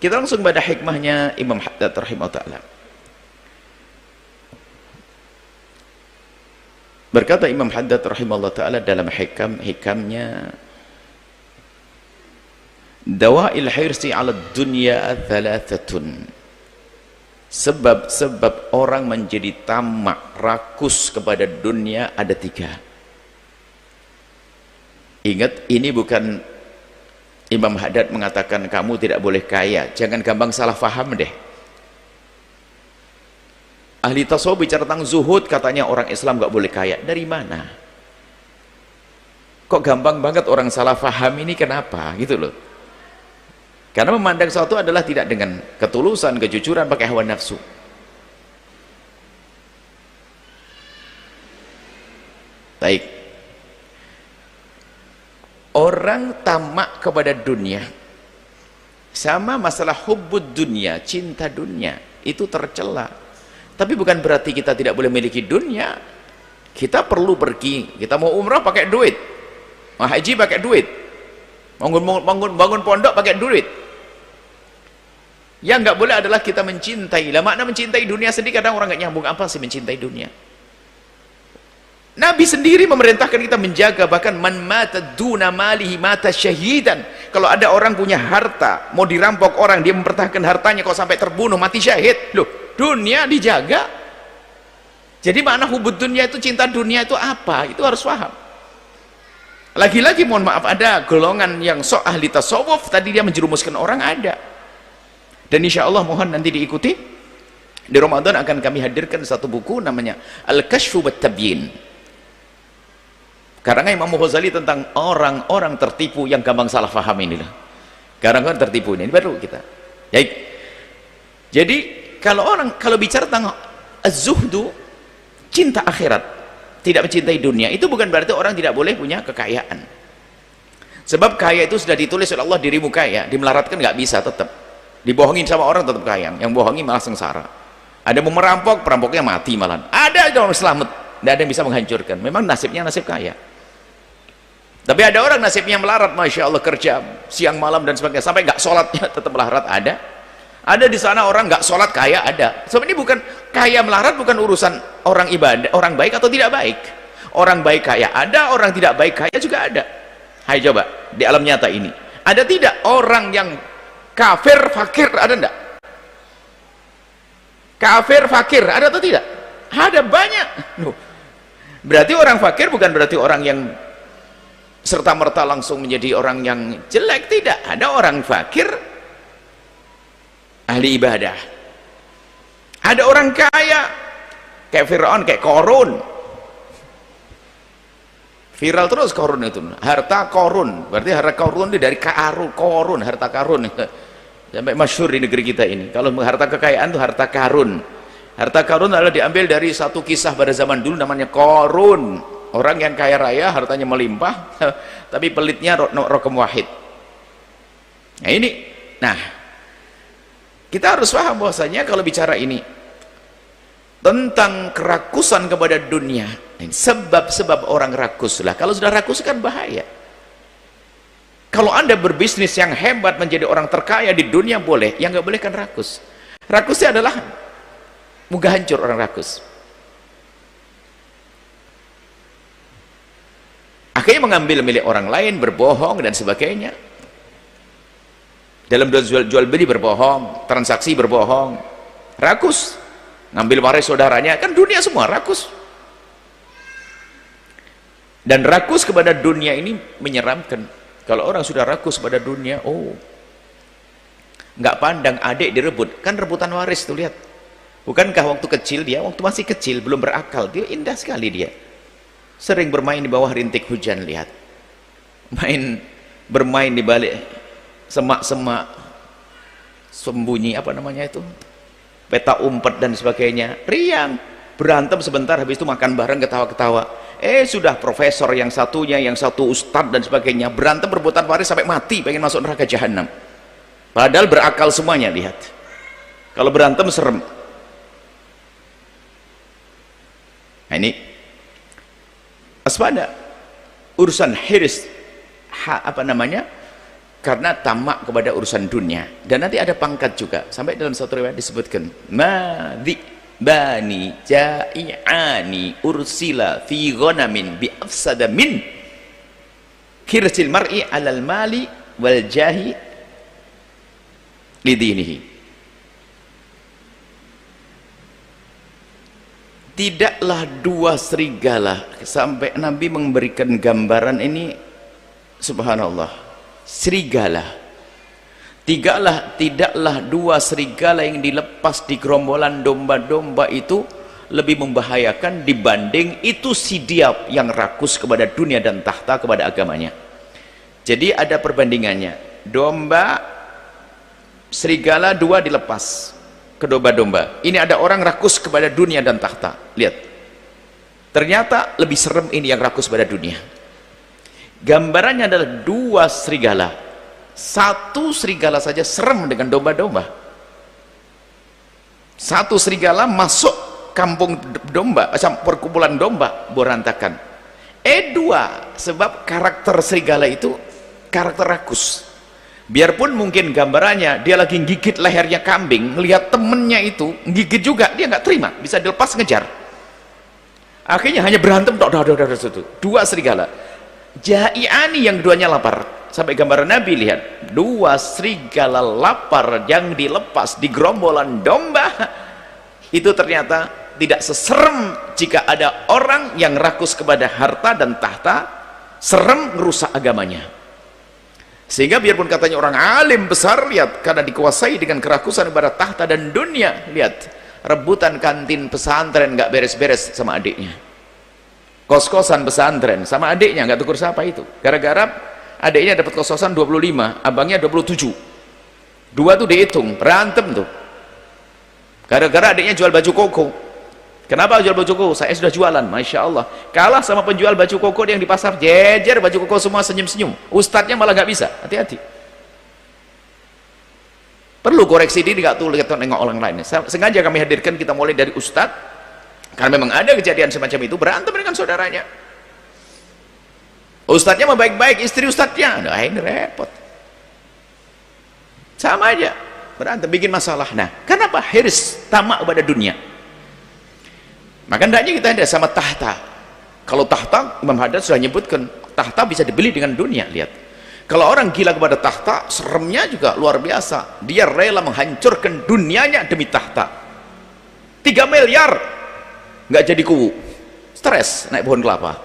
Kita langsung pada hikmahnya Imam Haddad rahimahullah ta'ala. Berkata Imam Haddad rahimahullah ta'ala dalam hikamnya, dawa'il hirsi 'ala dunya thalathatun. Sebab-sebab orang menjadi tamak, rakus kepada dunia ada 3. Ingat, ini bukan Imam Haddad mengatakan kamu tidak boleh kaya, jangan gampang salah faham deh. Ahli tasawuf bicara tentang zuhud, katanya orang Islam nggak boleh kaya. Dari mana? Kok gampang banget orang salah faham ini, kenapa? Gitu loh. Karena memandang sesuatu adalah tidak dengan ketulusan, kejujuran, pakai hawa nafsu. Baik. Orang tamak kepada dunia, sama masalah hubbud dunia, cinta dunia, itu tercela. Tapi bukan berarti kita tidak boleh memiliki dunia. Kita perlu pergi, kita mau umrah pakai duit, mau haji pakai duit, bangun pondok pakai duit. Yang nggak boleh adalah kita mencintai. Lah makna mencintai dunia sendiri kadang orang nggak nyambung, apa sih mencintai dunia? Nabi sendiri memerintahkan kita menjaga, bahkan man mata duna malihi mata syahidan. Kalau ada orang punya harta mau dirampok orang, dia mempertahankan hartanya, kalau sampai terbunuh mati syahid. Loh, dunia dijaga. Jadi makna hubud dunia itu, cinta dunia itu apa? Itu harus paham. Lagi-lagi mohon maaf, ada golongan yang sok ahli tasawuf tadi dia menjerumuskan orang, ada. Dan insya Allah mohon nanti diikuti. Di Ramadan akan kami hadirkan satu buku namanya Al-Kashfu wat-Tabyin, karangan Imam Ghazali tentang orang-orang tertipu yang gampang salah faham inilah. Karangan tertipu ini baru kita. Baik. Jadi kalau bicara tentang az-zuhdu, cinta akhirat, tidak mencintai dunia, itu bukan berarti orang tidak boleh punya kekayaan. Sebab kaya itu sudah ditulis oleh Allah, dirimu kaya, dimelaratkan nggak bisa, tetap dibohongin sama orang tetap kaya, yang bohongi malah sengsara. Ada mau merampok, perampoknya mati malah. Ada orang selamat, tidak ada yang bisa menghancurkan. Memang nasibnya nasib kaya. Tapi ada orang nasibnya melarat, masya Allah, kerja siang malam dan sebagainya, sampai nggak sholatnya tetap melarat. Ada di sana orang nggak sholat kaya, ada. Sebab ini bukan kaya melarat, bukan urusan orang ibadah, orang baik atau tidak baik. Orang baik kaya ada, orang tidak baik kaya juga ada. Hai coba di alam nyata ini, ada tidak orang yang kafir fakir, ada enggak? Kafir fakir ada atau tidak? Ada banyak. Berarti orang fakir bukan berarti orang yang serta-merta langsung menjadi orang yang jelek, tidak. Ada orang fakir ahli ibadah, ada orang kaya kayak Fir'aun, kayak Korun, viral terus Korun itu, harta Korun, berarti harta Korun itu dari Korun, harta karun, sampai masyhur di negeri kita ini. Kalau harta kekayaan itu harta karun. Harta karun adalah diambil dari satu kisah pada zaman dulu namanya Korun, orang yang kaya raya, hartanya melimpah, tapi pelitnya rokem wahid. Nah ini, kita harus paham bahwasanya kalau bicara ini tentang kerakusan kepada dunia, sebab-sebab orang rakus lah. Kalau sudah rakus kan bahaya. Kalau anda berbisnis yang hebat menjadi orang terkaya di dunia boleh, yang nggak boleh kan rakus. Rakusnya adalah mudah hancur orang rakus. Akhirnya mengambil milik orang lain, berbohong dan sebagainya. Dalam jual beli berbohong, transaksi berbohong, rakus, ngambil waris saudaranya, kan dunia semua rakus. Dan rakus kepada dunia ini menyeramkan. Kalau orang sudah rakus pada dunia, nggak pandang adik direbut, kan rebutan waris tuh, lihat. Bukankah waktu kecil dia, waktu masih kecil belum berakal, dia indah sekali, dia sering bermain di bawah rintik hujan, lihat, bermain di balik semak-semak, sembunyi apa namanya itu, peta umpet dan sebagainya, riang, berantem sebentar, habis itu makan bareng, ketawa-ketawa. Sudah profesor yang satunya, yang satu ustadz dan sebagainya, berantem rebutan waris sampai mati, pengen masuk neraka jahanam. Padahal berakal semuanya, lihat. Kalau berantem serem. Nah ini waspada urusan hirs, karena tamak kepada urusan dunia. Dan nanti ada pangkat juga, sampai dalam satu riwayat disebutkan madhi bani ja'i'ani ursila fi ghanamin bi afsada min hirsil mar'i alal mali wal jahi lidinihi. Tidaklah dua serigala, sampai Nabi memberikan gambaran ini, subhanallah, serigala tidaklah dua serigala yang dilepas di gerombolan domba-domba itu lebih membahayakan dibanding itu si dia yang rakus kepada dunia dan tahta kepada agamanya. Jadi ada perbandingannya, domba serigala dua dilepas ke domba-domba, ini ada orang rakus kepada dunia dan tahta, lihat, ternyata lebih serem ini yang rakus pada dunia. Gambarannya adalah dua serigala, satu serigala saja serem dengan domba-domba. Satu serigala masuk kampung domba, perkumpulan domba, berantakan. Dua, sebab karakter serigala itu karakter rakus. Biarpun mungkin gambarannya dia lagi gigit lehernya kambing, melihat temennya itu gigit juga, dia nggak terima, bisa dilepas ngejar. Akhirnya hanya berantem, dua serigala. Ja'i'ani yang keduanya lapar. Sampai gambaran Nabi, lihat, dua serigala lapar yang dilepas di gerombolan domba itu ternyata tidak seserem jika ada orang yang rakus kepada harta dan tahta, serem merusak agamanya. Sehingga biarpun katanya orang alim besar, lihat, karena dikuasai dengan kerakusan kepada tahta dan dunia, lihat, rebutan kantin pesantren nggak beres-beres sama adiknya, kos-kosan pesantren sama adiknya nggak tukur siapa itu, gara-gara adiknya dapat kos-kosan 25, abangnya 27, dua tuh dihitung, berantem tuh gara-gara adiknya jual baju koko. Kenapa jual baju koko? Saya sudah jualan, Masya Allah, kalah sama penjual baju koko yang di pasar, jejer baju koko semua, senyum-senyum, ustadznya malah nggak bisa. Hati-hati, perlu koreksi diri, nggak tuh lihat nengok orang lain. Sengaja kami hadirkan, kita mulai dari ustadz, karena memang ada kejadian semacam itu, berantem dengan saudaranya. Ustadznya mah baik-baik, istri ustadznya, nah ini repot, sama aja berantem, bikin masalah. Nah, kenapa? Hirs, tamak pada dunia. Maka hendaknya kita ada sama tahta. Kalau tahta, Imam Haddad sudah menyebutkan, tahta bisa dibeli dengan dunia. Lihat, kalau orang gila kepada tahta, seremnya juga luar biasa, dia rela menghancurkan dunianya demi tahta. 3 miliar nggak jadi kubu, stres naik pohon kelapa.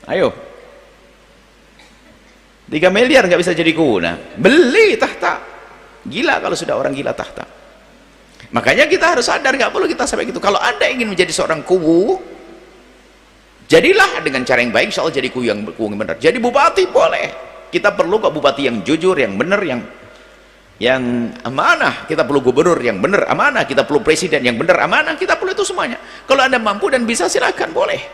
Ayo, 3 miliar nggak bisa jadi kubu, nah beli tahta. Gila kalau sudah orang gila tahta. Makanya kita harus sadar, nggak perlu kita sampai gitu. Kalau Anda ingin menjadi seorang kuwu, jadilah dengan cara yang baik, insya Allah jadi kuwu yang benar. Jadi bupati boleh, kita perlu kok bupati yang jujur, yang benar, yang amanah. Kita perlu gubernur yang benar, amanah. Kita perlu presiden yang benar, amanah. Kita perlu itu semuanya. Kalau Anda mampu dan bisa, silakan, boleh.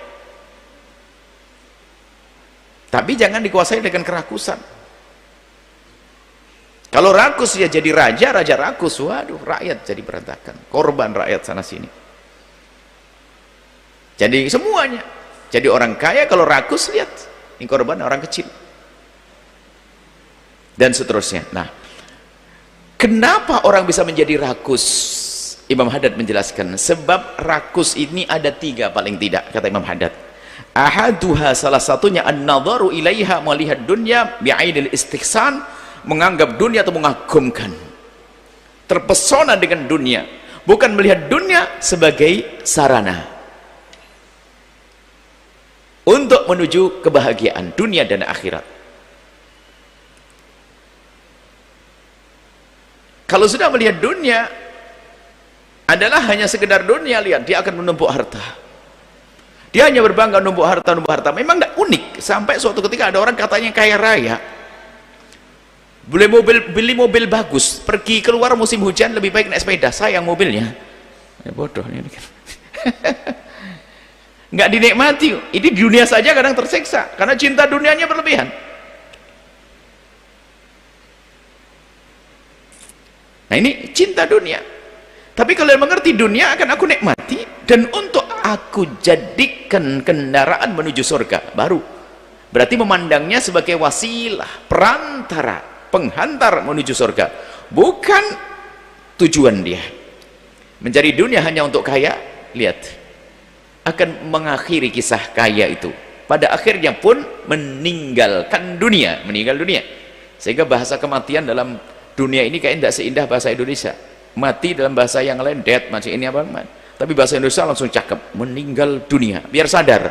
Tapi jangan dikuasai dengan kerakusan. Kalau rakus ya jadi raja rakus, waduh, rakyat jadi berantakan, korban rakyat sana sini. Jadi semuanya, jadi orang kaya kalau rakus, lihat, ini korban orang kecil, dan seterusnya. Nah, kenapa orang bisa menjadi rakus? Imam Haddad menjelaskan, sebab rakus ini ada 3 paling tidak, kata Imam Haddad. Ahaduha, salah satunya, an-nadharu ilaiha, melihat dunia bi'ainil istihsan, menganggap dunia atau mengagumkan, terpesona dengan dunia, bukan melihat dunia sebagai sarana untuk menuju kebahagiaan dunia dan akhirat. Kalau sudah melihat dunia adalah hanya sekedar dunia, lihat, dia akan menumpuk harta, dia hanya berbangga numpuk harta. Memang tidak unik, sampai suatu ketika ada orang katanya kaya raya, beli mobil bagus, pergi keluar musim hujan lebih baik naik sepeda, sayang mobilnya. Bodoh ini kan. Nggak dinikmati. Ini di dunia saja kadang tersiksa karena cinta dunianya berlebihan. Nah, ini cinta dunia. Tapi kalau mengerti dunia akan aku nikmati, dan untuk aku jadikan kendaraan menuju surga, baru berarti memandangnya sebagai wasilah, perantara, penghantar menuju surga, bukan tujuan dia. Mencari dunia hanya untuk kaya, lihat, akan mengakhiri kisah kaya itu. Pada akhirnya pun meninggalkan dunia, meninggal dunia. Sehingga bahasa kematian dalam dunia ini kayak tidak seindah bahasa Indonesia. Mati dalam bahasa yang lain, death, masih ini apa? Tapi bahasa Indonesia langsung cakep, meninggal dunia. Biar sadar,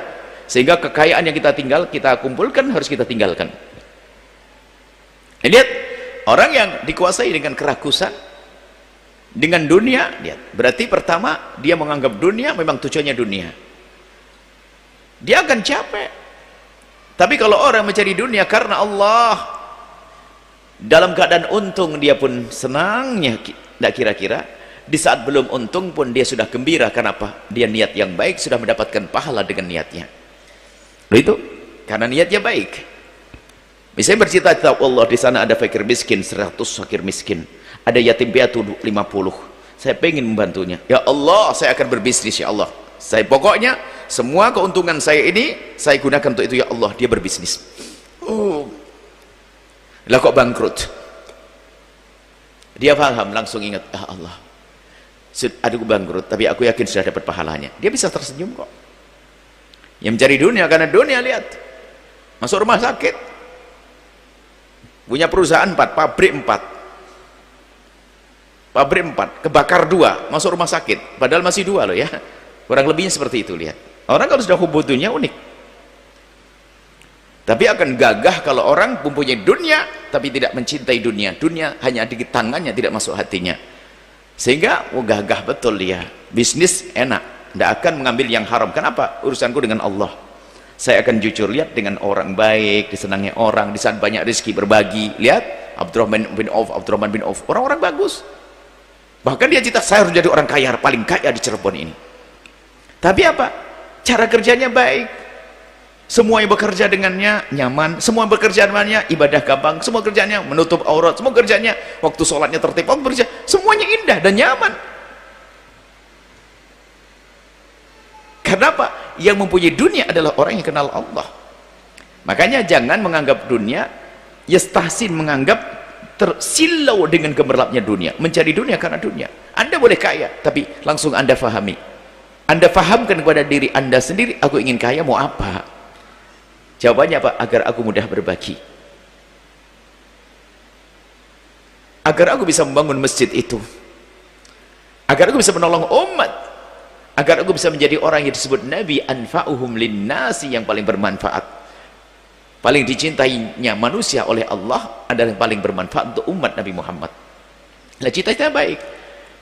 sehingga kekayaan yang kita tinggal, kita kumpulkan, harus kita tinggalkan. Lihat, orang yang dikuasai dengan kerakusan, dengan dunia, lihat, berarti pertama dia menganggap dunia memang tujuannya dunia, dia akan capek. Tapi kalau orang mencari dunia karena Allah, dalam keadaan untung dia pun senangnya, tidak kira-kira di saat belum untung pun dia sudah gembira. Kenapa? Dia niat yang baik, sudah mendapatkan pahala dengan niatnya. Itu karena niatnya baik. Misalnya bercita-cita Allah, di sana ada fakir miskin 100 fakir miskin, ada yatim piatu 50, saya pengen membantunya. Ya Allah, saya akan berbisnis, ya Allah, saya pokoknya semua keuntungan saya ini saya gunakan untuk itu, ya Allah. Dia berbisnis. Lah kok bangkrut? Dia paham, langsung ingat, ya Allah, aduh bangkrut, tapi aku yakin sudah dapat pahalanya. Dia bisa tersenyum kok. Yang mencari dunia karena dunia, lihat, masuk rumah sakit, punya perusahaan 4, pabrik 4, kebakar 2, masuk rumah sakit, padahal masih 2 loh ya, kurang lebihnya seperti itu. Lihat, orang kalau sudah hubungan dunia unik, tapi akan gagah kalau orang mempunyai dunia tapi tidak mencintai dunia. Dunia hanya di tangannya, tidak masuk hatinya, sehingga gagah betul dia, bisnis enak, tidak akan mengambil yang haram. Kenapa? Urusanku dengan Allah, saya akan jujur. Lihat, dengan orang baik, disenangi orang, di saat banyak rezeki berbagi. Lihat Abdurrahman bin Auf, orang-orang bagus, bahkan dia cita, saya harus jadi orang kaya, paling kaya di Cirebon ini. Tapi apa? Cara kerjanya baik, semua yang bekerja dengannya nyaman, semua yang bekerja dengannya ibadah gampang, semua kerjanya menutup aurat, semua kerjanya waktu sholatnya tertib, waktu bekerja semuanya indah dan nyaman. Kenapa? Yang mempunyai dunia adalah orang yang kenal Allah. Makanya jangan menganggap dunia, yastahsin, menganggap tersilau dengan gemerlapnya dunia, mencari dunia karena dunia. Anda boleh kaya, tapi langsung Anda fahami, Anda fahamkan kepada diri Anda sendiri, aku ingin kaya, mau apa? Jawabannya apa? Agar aku mudah berbagi, agar aku bisa membangun masjid itu, agar aku bisa menolong umat, agar aku bisa menjadi orang yang disebut Nabi anfa'uhum linnasi, yang paling bermanfaat, paling dicintainya manusia oleh Allah adalah yang paling bermanfaat untuk umat Nabi Muhammad. Nah, cita-cita baik,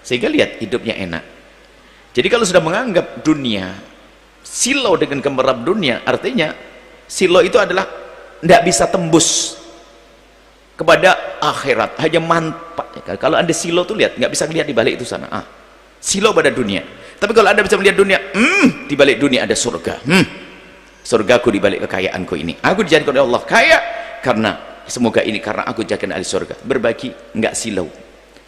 sehingga lihat hidupnya enak. Jadi kalau sudah menganggap dunia, silau dengan gemerlap dunia, artinya silau itu adalah tidak bisa tembus kepada akhirat, hanya manfaat. Kalau Anda silau tuh lihat, nggak bisa melihat di balik itu sana, silau pada dunia. Tapi kalau Anda bisa melihat dunia, di balik dunia ada surga, surgaku di balik kekayaanku ini, aku dijadikan oleh Allah kaya karena semoga ini, karena aku jadikan ahli surga. Berbagi, nggak silau,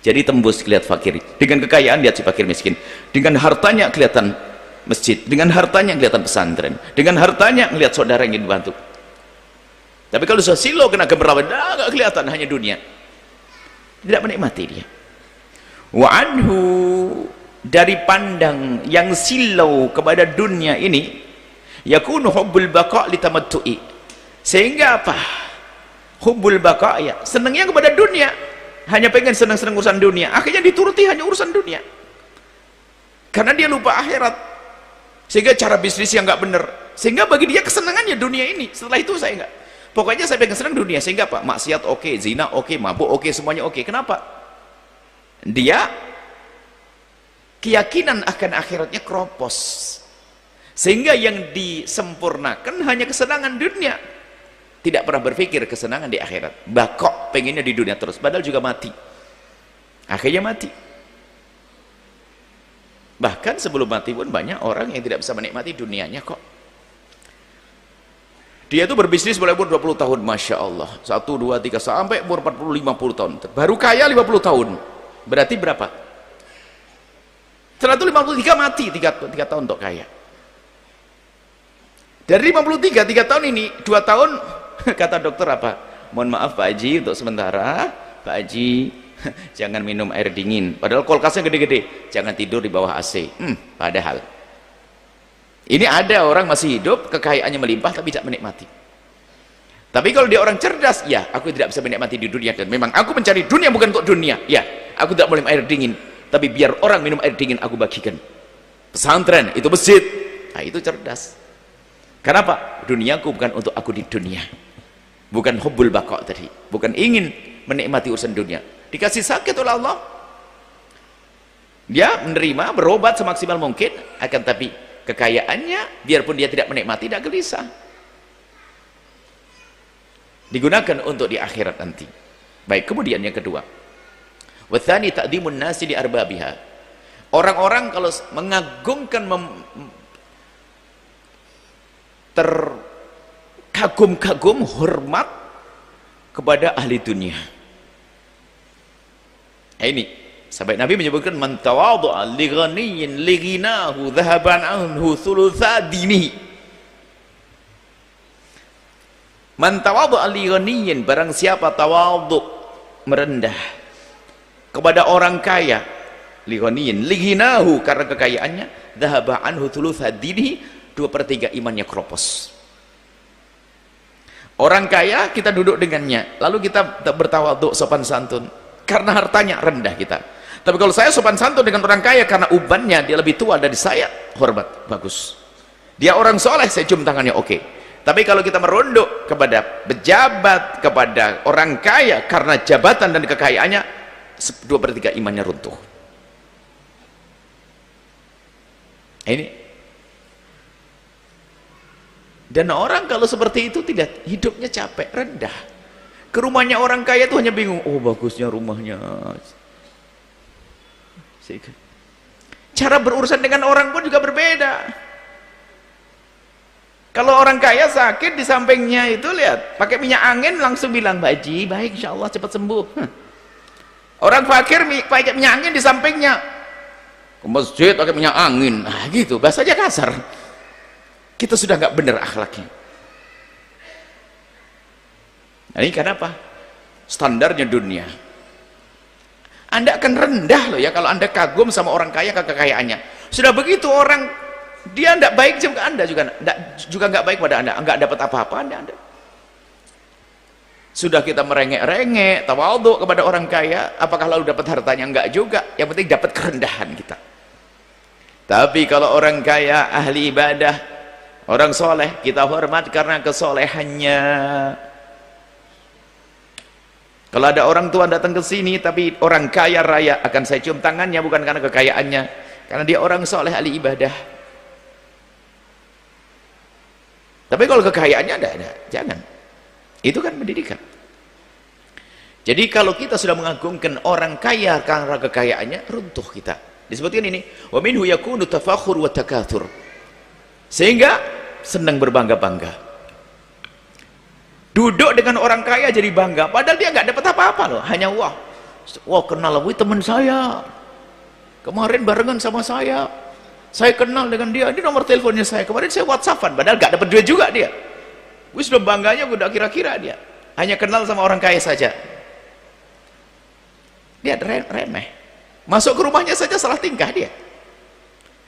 jadi tembus, lihat fakir dengan kekayaan, lihat si fakir miskin, dengan hartanya kelihatan masjid, dengan hartanya kelihatan pesantren, dengan hartanya melihat saudara yang dibantu. Tapi kalau sudah silau kena gemerlap, nggak kelihatan, hanya dunia, tidak menikmati dia. Wa anhu, dari pandang yang silau kepada dunia ini, yakunu hubbul baqa' litamattu'i, sehingga apa? Hubbul baqa', ya, senangnya kepada dunia, hanya pengen senang-senang urusan dunia, akhirnya dituruti hanya urusan dunia, karena dia lupa akhirat. Sehingga cara bisnis yang nggak benar, sehingga bagi dia kesenangannya dunia ini, setelah itu saya nggak, pokoknya saya pengen senang dunia. Sehingga apa? Maksiat oke, zina oke, mabuk oke, semuanya oke. Kenapa? Dia keyakinan akan akhiratnya keropos, sehingga yang disempurnakan hanya kesenangan dunia, tidak pernah berpikir kesenangan di akhirat. Bakok, pengennya di dunia terus, padahal juga mati, akhirnya mati. Bahkan sebelum mati pun banyak orang yang tidak bisa menikmati dunianya kok. Dia itu berbisnis mulai umur 20 tahun, Masya Allah, 1, 2, 3, sampai umur 40, 50 tahun, baru kaya 50 tahun, berarti berapa? 153 mati 3 tahun untuk kaya. Dari 53, 3 tahun ini, 2 tahun kata dokter apa? Mohon maaf Pak Haji, untuk sementara Pak Haji jangan minum air dingin, padahal kulkasnya gede-gede, jangan tidur di bawah AC. Padahal ini ada orang masih hidup, kekayaannya melimpah tapi tidak menikmati. Tapi kalau dia orang cerdas, ya aku tidak bisa menikmati di dunia, dan memang aku mencari dunia bukan untuk dunia, ya aku tidak boleh minum air dingin, tapi biar orang minum air dingin aku bagikan. Pesantren itu masjid, nah itu cerdas. Kenapa? Duniaku bukan untuk aku di dunia, bukan hubbul baqa tadi, bukan ingin menikmati urusan dunia. Dikasih sakit oleh Allah, dia menerima, berobat semaksimal mungkin, akan tapi kekayaannya biarpun dia tidak menikmati, tidak gelisah, digunakan untuk di akhirat nanti. Baik, kemudian yang kedua, wathani ta'dhimun nasi li arbabiha. Orang-orang kalau mengagungkan, terkagum-kagum, hormat kepada ahli dunia. Nah, ini sampai Nabi menyebutkan man tawadhu'a li ghaniyyin li ghinahu dhahaban anhu thulutsa dinihi. Man tawadhu'a li ghaniyyin, barang siapa tawadhu, merendah kepada orang kaya, li ghaniyyin li ghinahu, karena kekayaannya, dhahaba anhu thulutsa dinihi, 2/3 imannya keropos. Orang kaya kita duduk dengannya, lalu kita bertawadhu, sopan santun, karena hartanya rendah kita. Tapi kalau saya sopan santun dengan orang kaya karena ubannya dia lebih tua dari saya, hormat, bagus. Dia orang soleh, saya cium tangannya, oke. Tapi kalau kita merunduk kepada pejabat, kepada orang kaya karena jabatan dan kekayaannya, 2/3 imannya runtuh. Ini. Dan orang kalau seperti itu tidak, hidupnya capek, rendah. Ke rumahnya orang kaya itu hanya bingung, oh bagusnya rumahnya. Cara berurusan dengan orang pun juga berbeda. Kalau orang kaya sakit, di sampingnya itu lihat pakai minyak angin, langsung bilang, Mbak Haji baik insyaallah cepat sembuh. Orang fakir pakai minyak angin, di sampingnya ke masjid pakai minyak angin, nah gitu, bahasanya kasar. Kita sudah nggak benar akhlaknya. Nah, ini kenapa? Standarnya dunia. Anda akan rendah loh ya kalau Anda kagum sama orang kaya ke kekayaannya. Sudah begitu orang dia tidak baik juga, Anda juga nggak baik pada Anda, nggak dapat apa-apa Anda. Sudah kita merengek-rengek, tawadhu kepada orang kaya, apakah lalu dapat hartanya? Enggak juga. Yang penting dapat kerendahan kita. Tapi kalau orang kaya, ahli ibadah, orang soleh, kita hormat karena kesolehannya. Kalau ada orang tua datang ke sini tapi orang kaya raya, akan saya cium tangannya bukan karena kekayaannya, karena dia orang soleh, ahli ibadah. Tapi kalau kekayaannya ada, jangan. Itu kan pendidikan. Jadi kalau kita sudah mengagungkan orang kaya karena kekayaannya, runtuh kita. Disebutkan ini, wa minhu yakunu tafakhur wa takatsur. Sehingga senang berbangga-bangga. Duduk dengan orang kaya jadi bangga, padahal dia nggak dapat apa-apa loh, hanya wah kenal wih teman saya, kemarin barengan sama saya kenal dengan dia, ini nomor teleponnya saya, kemarin saya whatsappan, padahal nggak dapat duit juga dia. Wih sudah bangganya udah kira-kira dia hanya kenal sama orang kaya saja. Dia remeh, masuk ke rumahnya saja salah tingkah dia,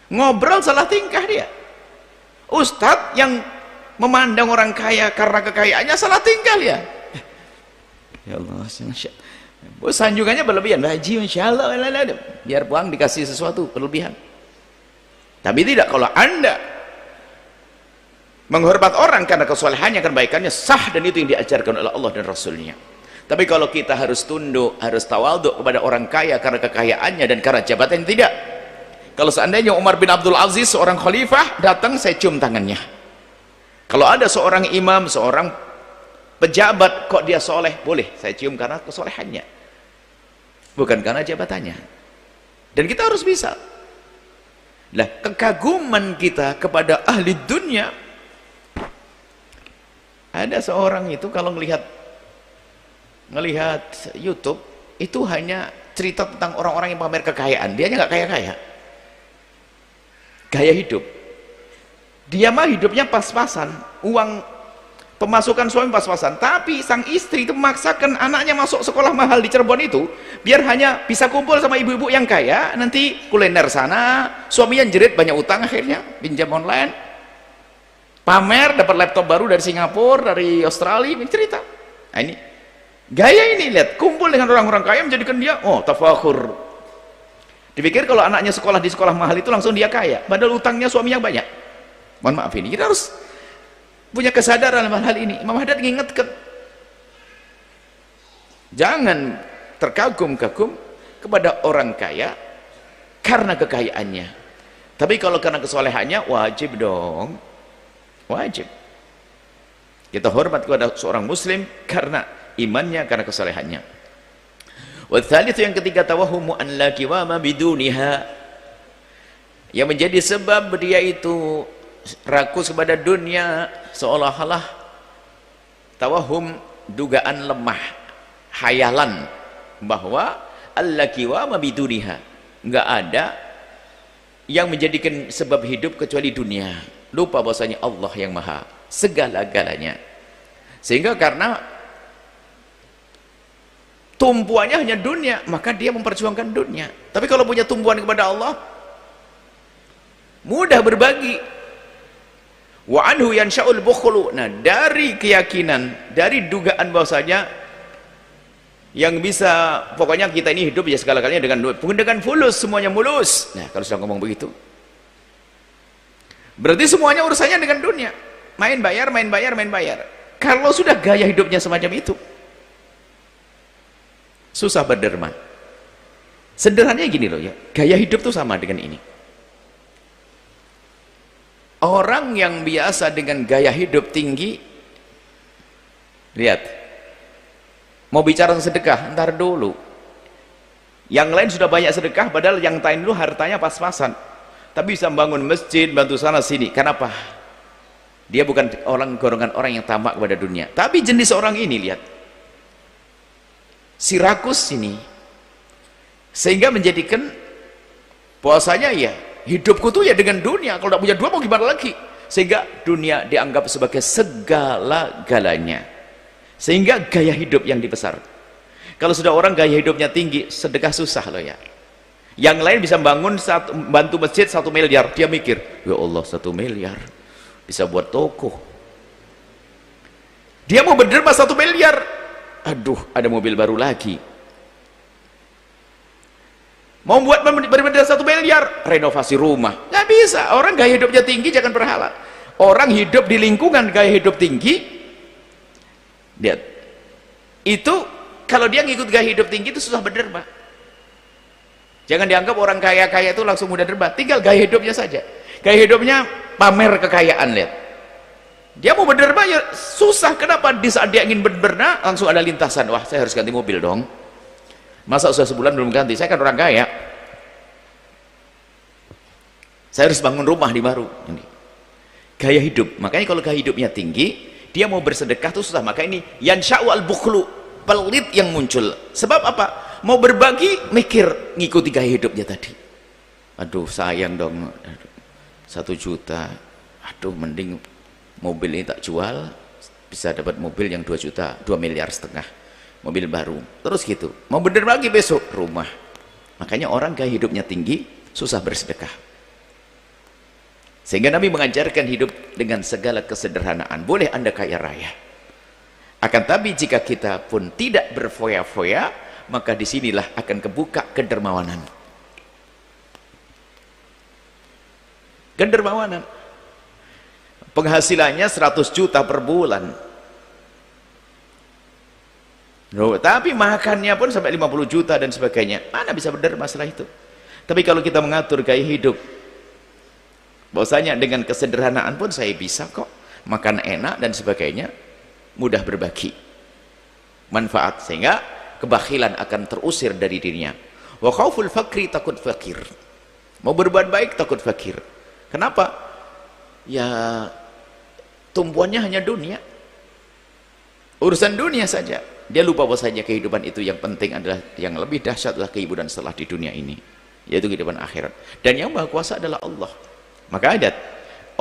ngobrol salah tingkah dia. Ustadz yang memandang orang kaya karena kekayaannya salah tingkah ya. Ya Allah, sanjungannya berlebihan. Haji insyaallah, biar pulang dikasih sesuatu berlebihan. Tapi tidak, kalau Anda menghormat orang karena kesolehannya, kebaikannya sah, dan itu yang diajarkan oleh Allah dan Rasulnya. Tapi kalau kita harus tunduk, harus tawadhu kepada orang kaya karena kekayaannya dan karena jabatan, tidak. Kalau seandainya Umar bin Abdul Aziz, seorang khalifah, datang saya cium tangannya. Kalau ada seorang imam, seorang pejabat, kok dia soleh, boleh saya cium karena kesolehannya, bukan karena jabatannya. Dan kita harus bisa. Lah, kekaguman kita kepada ahli dunia. Ada seorang itu kalau melihat YouTube, itu hanya cerita tentang orang-orang yang pamer kekayaan. Dia nggak kaya-kaya, gaya hidup. Dia mah hidupnya pas-pasan, uang pemasukan suami pas-pasan, tapi sang istri itu memaksakan anaknya masuk sekolah mahal di Cirebon itu biar hanya bisa kumpul sama ibu-ibu yang kaya, nanti kuliner sana, suaminya jerit banyak utang, akhirnya pinjam online, pamer dapat laptop baru dari Singapura, dari Australia, cerita. Nah ini gaya ini, lihat, kumpul dengan orang-orang kaya menjadikan dia tafakhur. Dipikir kalau anaknya sekolah di sekolah mahal itu langsung dia kaya, padahal utangnya suaminya banyak. Mohon maaf, ini kita harus punya kesadaran dalam hal ini. Imam Haddad mengingatkan, jangan terkagum-kagum kepada orang kaya karena kekayaannya, tapi kalau karena kesolehannya wajib dong, wajib kita hormat kepada seorang muslim karena imannya, karena kesolehannya. Watsalitsu, yang ketiga, tawahumu an la qiwama biduniha, yang menjadi sebab dia itu rakus kepada dunia, seolah-olah tawahum, dugaan lemah, hayalan bahwa allakiwama biduniha, enggak ada yang menjadikan sebab hidup kecuali dunia, lupa bahwasanya Allah yang maha segala-galanya. Sehingga karena tumpuannya hanya dunia, maka dia memperjuangkan dunia. Tapi kalau punya tumpuan kepada Allah, mudah berbagi. Wa anhu yansha'ul bukhlu. Nah, dari keyakinan, dari dugaan bahwasanya yang bisa, pokoknya kita ini hidup ya segala-galanya dengan duit, bukan dengan fulus, semuanya mulus. Nah, kalau sudah ngomong begitu, berarti semuanya urusannya dengan dunia, main bayar, main bayar, main bayar. Kalau sudah gaya hidupnya semacam itu, susah berderma. Sederhananya gini loh ya, gaya hidup tuh sama dengan ini. Orang yang biasa dengan gaya hidup tinggi, lihat, mau bicara sedekah, ntar dulu. Yang lain sudah banyak sedekah, padahal yang lain dulu hartanya pas-pasan, tapi bisa bangun masjid, bantu sana sini. Kenapa? Dia bukan golongan orang yang tamak kepada dunia. Tapi jenis orang ini, lihat, si rakus ini, sehingga menjadikan puasanya ya, hidupku tuh ya dengan dunia, kalau tidak punya dua mau gimana lagi, sehingga dunia dianggap sebagai segala-galanya, sehingga gaya hidup yang dibesar. Kalau sudah orang gaya hidupnya tinggi, sedekah susah loh ya. Yang lain bisa bantu masjid 1 miliar, dia mikir, ya Allah 1 miliar bisa buat toko. Dia mau berderma 1 miliar, aduh ada mobil baru lagi. Mau buat berbeda 1 miliar, renovasi rumah, nggak bisa. Orang gaya hidupnya tinggi jangan berhala. Orang hidup di lingkungan gaya hidup tinggi, lihat, itu kalau dia ngikut gaya hidup tinggi itu susah berderma. Jangan dianggap orang kaya-kaya itu langsung mudah derma, tinggal gaya hidupnya saja. Gaya hidupnya pamer kekayaan, lihat. Dia mau berderma ya susah. Kenapa? Di saat dia ingin berderma langsung ada lintasan, wah saya harus ganti mobil dong. Masa sudah sebulan belum ganti, saya kan orang kaya, saya harus bangun rumah di baru. Ini gaya hidup. Makanya kalau gaya hidupnya tinggi, dia mau bersedekah tuh susah. Maka ini yansha'u al-bukhlu, pelit yang muncul. Sebab apa? Mau berbagi, mikir ngikuti gaya hidupnya tadi. Aduh sayang dong, 1 juta, aduh mending mobil ini tak jual, bisa dapat mobil yang 2 juta, 2 miliar setengah, mobil baru. Terus gitu, mau berbagi besok rumah. Makanya orang gaya hidupnya tinggi susah bersedekah. Sehingga Nabi mengajarkan hidup dengan segala kesederhanaan. Boleh Anda kaya raya, akan tapi jika kita pun tidak berfoya-foya, maka disinilah akan kebuka kedermawanan. Kedermawanan, penghasilannya 100 juta per bulan, tapi makannya pun sampai 50 juta dan sebagainya, mana bisa berderma masalah itu. Tapi kalau kita mengatur gaya hidup bahwasanya dengan kesederhanaan pun saya bisa kok makan enak dan sebagainya, mudah berbagi manfaat, sehingga kebakhilan akan terusir dari dirinya. Wa khauful fakri, takut fakir. Mau berbuat baik takut fakir. Kenapa? Ya tumpuannya hanya dunia, urusan dunia saja. Dia lupa bahwasanya kehidupan itu yang penting adalah, yang lebih dahsyat adalah kehidupan setelah di dunia ini, yaitu kehidupan akhirat. Dan yang maha kuasa adalah Allah. Maka ada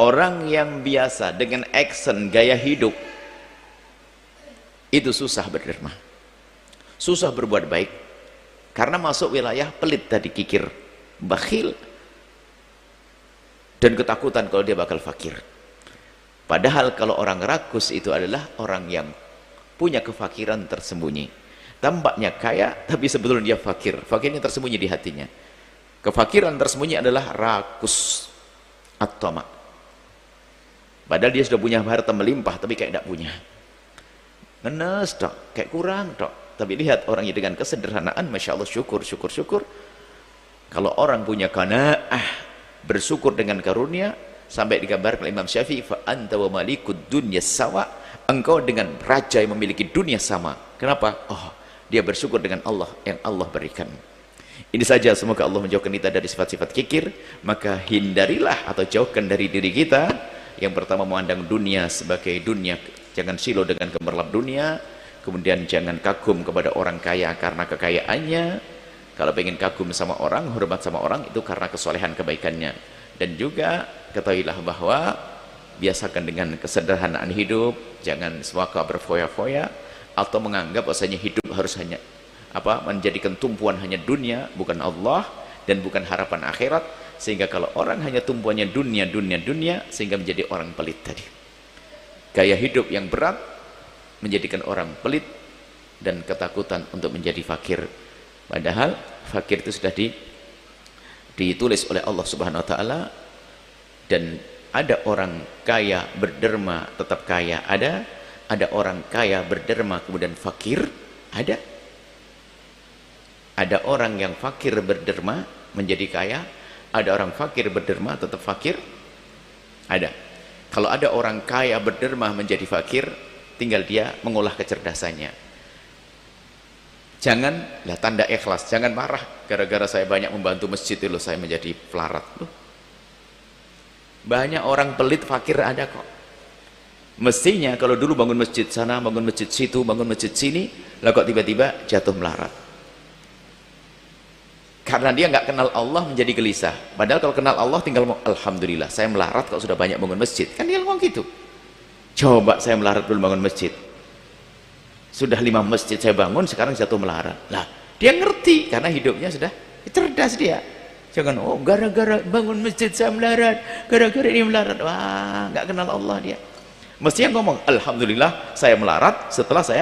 orang yang biasa dengan action gaya hidup itu susah berderma, susah berbuat baik, karena masuk wilayah pelit tadi, kikir, bakhil, dan ketakutan kalau dia bakal fakir. Padahal kalau orang rakus itu adalah orang yang punya kefakiran tersembunyi, tampaknya kaya tapi sebetulnya dia fakir, fakirnya tersembunyi di hatinya. Kefakiran tersembunyi adalah rakus atau mak, padahal dia sudah punya harta melimpah tapi kayak tidak punya, ngenes dok, kayak kurang dok. Tapi lihat orangnya dengan kesederhanaan, masya Allah, syukur, syukur, syukur. Kalau orang punya qanaah, bersyukur dengan karunia, sampai digambarkan Imam Syafi'i, fa anta wa malikud dunya sawa, engkau dengan raja yang memiliki dunia sama. Kenapa? Oh, dia bersyukur dengan Allah yang Allah berikan. Ini saja, semoga Allah menjauhkan kita dari sifat-sifat kikir. Maka hindarilah atau jauhkan dari diri kita. Yang pertama, memandang dunia sebagai dunia, jangan silo dengan gemerlap dunia. Kemudian jangan kagum kepada orang kaya karena kekayaannya. Kalau pengen kagum sama orang, hormat sama orang, itu karena kesolehan kebaikannya. Dan juga ketahuilah bahwa biasakan dengan kesederhanaan hidup, jangan suka berfoya-foya atau menganggap bahwasanya hidup harus hanya menjadikan tumpuan hanya dunia, bukan Allah dan bukan harapan akhirat. Sehingga kalau orang hanya tumpuannya dunia, dunia, dunia, sehingga menjadi orang pelit tadi. Gaya hidup yang berat menjadikan orang pelit dan ketakutan untuk menjadi fakir. Padahal fakir itu sudah ditulis oleh Allah Subhanahu wa taala. Dan ada orang kaya berderma tetap kaya, ada orang kaya berderma kemudian fakir, ada orang yang fakir berderma menjadi kaya, ada orang fakir berderma tetap fakir, ada. Kalau ada orang kaya berderma menjadi fakir, tinggal dia mengolah kecerdasannya. Janganlah tanda ikhlas, jangan marah gara-gara saya banyak membantu masjid itu saya menjadi pelarat. Banyak orang pelit fakir ada kok. Mestinya kalau dulu bangun masjid sana, bangun masjid situ, bangun masjid sini, lah kok tiba-tiba jatuh melarat. Karena dia nggak kenal Allah menjadi gelisah. Padahal kalau kenal Allah tinggal mau, alhamdulillah saya melarat kalau sudah banyak bangun masjid. Kan dia ngomong gitu. Coba saya melarat belum bangun masjid, sudah 5 masjid saya bangun, sekarang jatuh melarat. Lah dia ngerti karena hidupnya sudah cerdas dia. Jangan gara-gara bangun masjid saya melarat, gara-gara ini melarat. Wah, nggak kenal Allah dia. Mestinya ngomong alhamdulillah saya melarat setelah saya